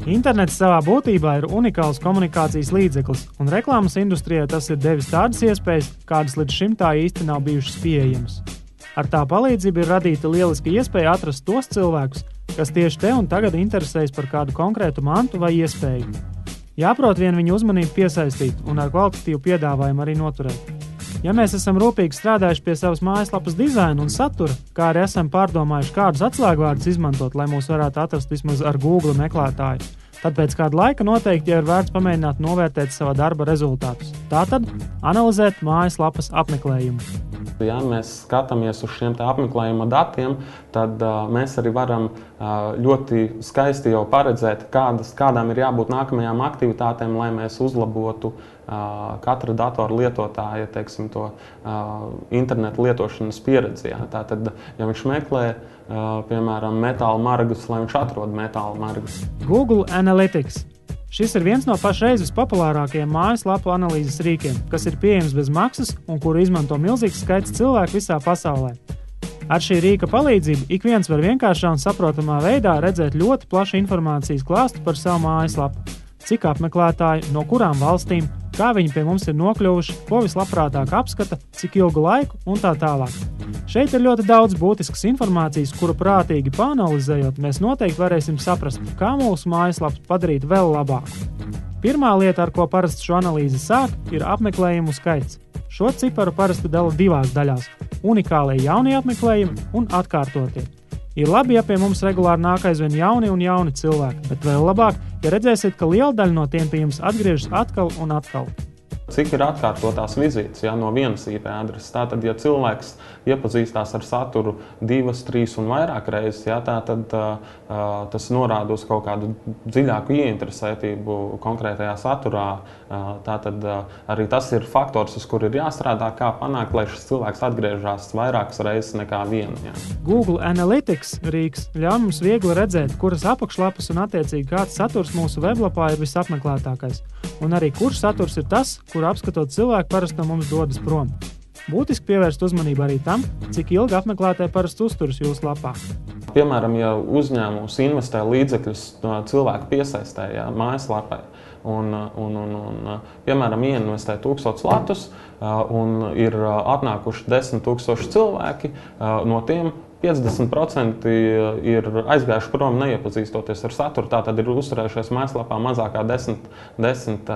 Internets savā būtībā ir unikāls komunikācijas līdzeklis, un reklāmas industrijai tas ir devis tādas iespējas, kādas līdz šim tā īsti nav bijušas pieejamas. Ar tā palīdzību ir radīta lieliska iespēja atrast tos cilvēkus, kas tieši te un tagad interesējas par kādu konkrētu mantu vai iespēju. Jāprot vien viņu uzmanību piesaistīt un ar kvalitatīvu piedāvājumu arī noturēt. Ja mēs esam rūpīgi strādājuši pie savas mājaslapas dizaina un satura, kā arī esam pārdomājuši, kādus atslēgvārdus izmantot, lai mūs varētu atrast vismaz ar Google meklētāju, tad pēc kāda laika noteikti jau ir vērts pamēģināt novērtēt sava darba rezultātus. Tātad analizēt mājaslapas apmeklējumu. Ja mēs skatāmies uz šiem apmeklējuma datiem, tad mēs arī varam ļoti skaisti jau paredzēt, kādām ir jābūt nākamajām aktivitātēm, lai mēs uzlabotu katra datora lietotāja, internetu lietošanas pieredzi. Tātad, ja viņš meklē, piemēram, metāla margus, lai viņš atrod metāla margus. Google Analytics. Šis ir viens no pašreiz vispopulārākajiem mājaslapu analīzes rīkiem, kas ir pieejams bez maksas un kuru izmanto milzīgs skaits cilvēku visā pasaulē. Ar šī rīka palīdzību ik viens var vienkāršā un saprotamā veidā redzēt ļoti plašu informācijas klāstu par savu mājaslapu. Cik apmeklētāji, no kurām valstīm, kā viņi pie mums ir nokļuvuši, ko vislabprātāk apskata, cik ilgu laiku un tā tālāk. Šeit ir ļoti daudz būtiskas informācijas, kuru prātīgi pāanalizējot, mēs noteikti varēsim saprast, kā mūsu mājaslapu padarīt vēl labāku. Pirmā lieta, ar ko parasti šo analīzi sāk, ir apmeklējumu skaits. Šo ciparu parasti dala divās daļās – unikālie jaunie apmeklējumi un atkārtotie. Ir labi, ja pie mums regulāri nāk aizvien jauni un jauni cilvēki, bet vēl labāk, ja redzēsiet, ka liela daļa no tiem pie jums atgriežas atkal un atkal. Cik ir atkārtotās vizītes no vienas IP adreses? Tātad, ja cilvēks iepazīstās ar saturu 2, 3 un vairāk reizes, tad tas norāda uz kaut kādu dziļāku ieinteresētību konkrētajā saturā. Tātad arī tas ir faktors, uz kur ir jāstrādā, kā panākt, lai šis cilvēks atgriežas vairākas reizes nekā viena. Google Analytics rīks ļauj mums viegli redzēt, kuras apakšlapas un attiecīgi kāds saturs mūsu weblapā ir visapmeklētākais, un arī kurš saturs ir tas, kuru apskatot cilvēku parasti no mums dodas prom. Būtiski pievērst uzmanību arī tam, cik ilgi apmeklētāji parasti uzturas jūsu lapā. Piemēram, ja uzņēmums investē līdzekļus cilvēku piesaistē mājaslapai un piemēram, ieinvestē 1000 latus un ir atnākuši 10 000 cilvēki, no tiem 50% ir aizgājuši prom neiepazīstoties ar saturu, tātad ir uzturējušies mājaslapā mazākā 10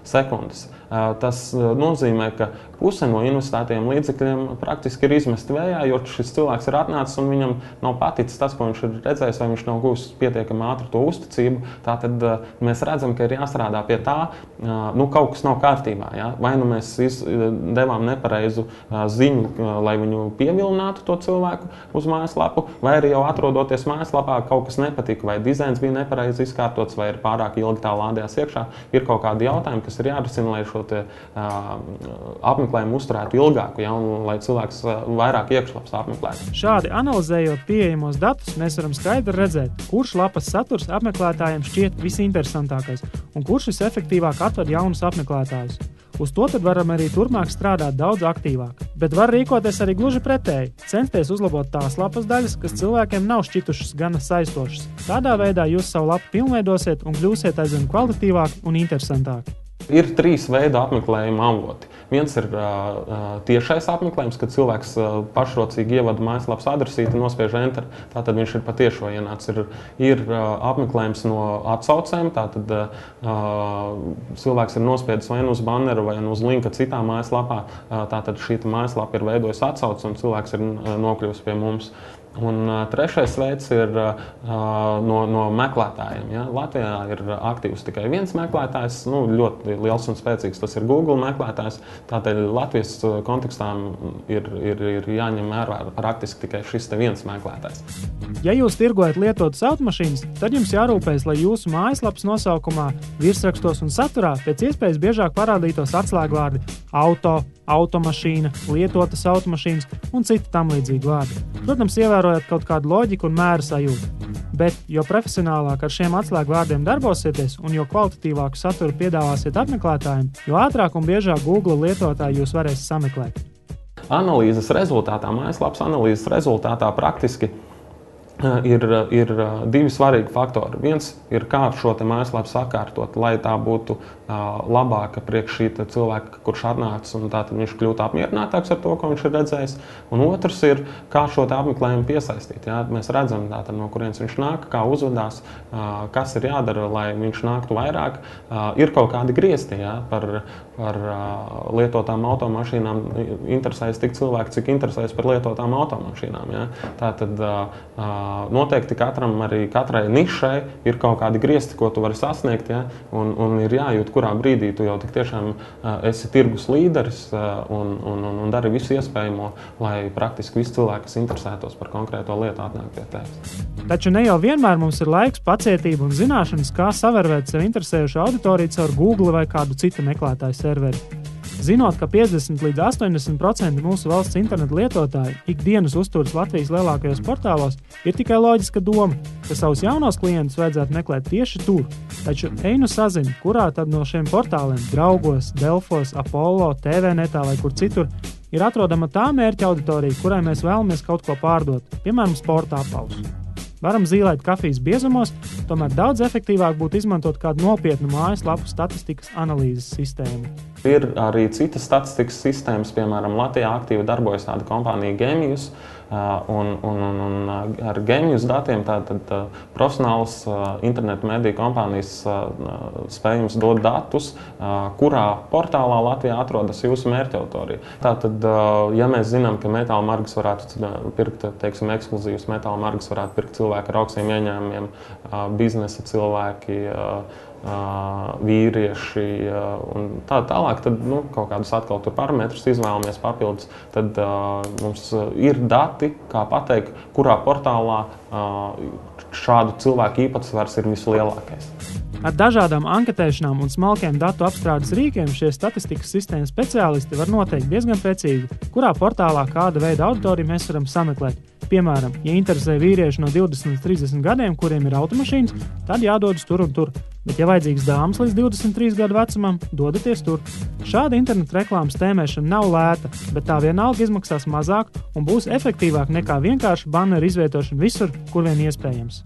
sekundes. Tas nozīmē, ka puse no investētajiem līdzekļiem praktiski ir izmesti vējā, jo šis cilvēks ir atnācis un viņam nav paticis tas, ko viņš ir redzējis, vai viņš nav guvis pietiekami ātri to uzticību. Tātad mēs redzam, ka ir jāstrādā pie tā, kaut kas nav kārtībā. Vai nu mēs devām nepareizu ziņu, lai viņu pievilinātu to cilvēku uz mājaslapu, vai arī jau atrodoties mājaslapā kaut kas nepatika, vai dizains bija nepareizi izkārtots, vai ir pārāk ilgi tā lādējās iekšā. Ir kaut kādi jautājumi, kas ir jārisina, lai šo apmeklējumu uzturētu ilgāku, un lai cilvēks vairāk iekšlapas apmeklētu. Šādi analizējot pieejamos datus, mēs varam skaidri redzēt, kurš lapas saturs apmeklētājiem šķiet visinteresantākais un kurš visefektīvāk atved jaunus apmeklētājus. Uz to tad varam arī turpmāk strādāt daudz aktīvāk. Bet var rīkoties arī gluži pretēji, censties uzlabot tās lapas daļas, kas cilvēkiem nav šķitušas gana saistošas. Tādā veidā jūs savu lapu pilnveidosiet un kļūsiet aizvien kvalitatīvāki un interesantāki. Ir 3 veidi apmeklējuma avoti. Viens ir tiešais apmeklējums, kad cilvēks pašrocīgi ievada mājaslapas adresīti, nospiež enter, tātad viņš ir pa tiešo ienācis. Ir apmeklējums no atsaucēm, tātad cilvēks ir nospiedis vai uz banneru vai uz linka citā mājaslapā, tātad šī mājaslapa ir veidojusi atsauci un cilvēks ir nokļuvis pie mums. Un trešais veids ir no meklētājiem. Latvijā ir aktīvs tikai viens meklētājs, ļoti liels un spēcīgs, tas ir Google meklētājs. Tātad Latvijas kontekstā ir jāņem vērā praktiski tikai šis viens meklētājs. Ja jūs tirgojat lietotas automašīnas, tad jums jārūpējas, lai jūsu mājaslapas nosaukumā, virsrakstos un saturā pēc iespējas biežāk parādītos atslēgvārdi auto, automašīna, lietotas automašīnas un citi tam līdzīgi vārdi. Protams, ievērojot kaut kādu loģiku un mēru sajūtu. Bet, jo profesionālāk ar šiem atslēgvārdiem darbosieties un jo kvalitatīvāku saturu piedāvāsiet apmeklētājiem, jo ātrāk un biežāk Google lietotāji jūs varēs sameklēt. Analīzes rezultātā, mājaslapas analīzes rezultātā praktiski ir divi svarīgi faktori. Viens ir, kā šo mājaslapu sakārtot, lai tā būtu labāka priekš šī cilvēka, kurš atnācis, un tātad viņš kļūtu apmierinātāks ar to, ko viņš ir redzējis. Un otrs ir, kā šo apmeklējumu piesaistīt. Ja? Mēs redzam, tātad, no kurienes viņš nāk, kā uzvedās, kas ir jādara, lai viņš nāktu vairāk. Ir kaut kādi griezti, ja? par lietotām automašīnām interesējas tik cilvēki, cik interesējas par lietotām automašīnām. Ja? Tātad noteikti katrai nišai ir kaut kādi griezti, ko tu vari sasniegt, ja? un ir jājūt, kurā brīdī tu jau tik tiešām esi tirgus līderis un dari visu iespējamo, lai praktiski visi cilvēki, kas interesētos par konkrēto lietu, atnāk pie tevis. Taču ne jau vienmēr mums ir laiks, pacietība un zināšanas, kā savērvēt sev interesējušu auditoriju caur Google vai kādu citu meklētāju serveri. Zinot, ka 50 līdz 80% mūsu valsts interneta lietotāji ikdienas uzturas Latvijas lielākajos portālos, ir tikai loģiska doma, ka savus jaunos klientus vajadzētu meklēt tieši tur. Taču einu sazini, kurā tad no šiem portāliem – Draugos, Delfos, Apollo, TVNetā vai kur citur – ir atrodama tā mērķa auditorija, kurai mēs vēlamies kaut ko pārdot, piemēram, sporta apavus. Varam zīlēt kafijas biezumos, tomēr daudz efektīvāk būtu izmantot kādu nopietnu mājaslapu statistikas analīzes sistēmu. Ir arī citas statistikas sistēmas, piemēram, Latvijā aktīvi darbojas tāda kompānija Genius, un ar Genius datiem tātad profesionāls internetu mediju kompānijas spēj jums dot datus, kurā portālā Latvijā atrodas jūsu mērķautorija. Tātad, ja mēs zinām, ka metāla margas varētu pirkt, teiksim, ekskluzīvas metāla margas varētu pirkt cilvēki ar augstiem ieņēmumiem, biznesa cilvēki, vīrieši un tā tālāk, tad kaut kādus atkal tur parametrus izvēlamies papildus, tad mums ir dati, kā pateikt, kurā portālā šādu cilvēku īpatsvars ir vislielākais. Ar dažādām anketēšanām un smalkiem datu apstrādes rīkiem šie statistikas sistēmas speciālisti var noteikt diezgan precīzi, kurā portālā kāda veida auditoriju mēs varam sameklēt. Piemēram, ja interesē vīrieši no 20 līdz 30 gadiem, kuriem ir automašīnas, tad jādodas tur un tur. Bet, ja vajadzīgs dāmas līdz 23 gadu vecumam, dodaties tur. Šāda interneta reklāmas tēmēšana nav lēta, bet tā vienalga izmaksās mazāk un būs efektīvāk nekā vienkārši banneru izvietošana visur, kur vien iespējams.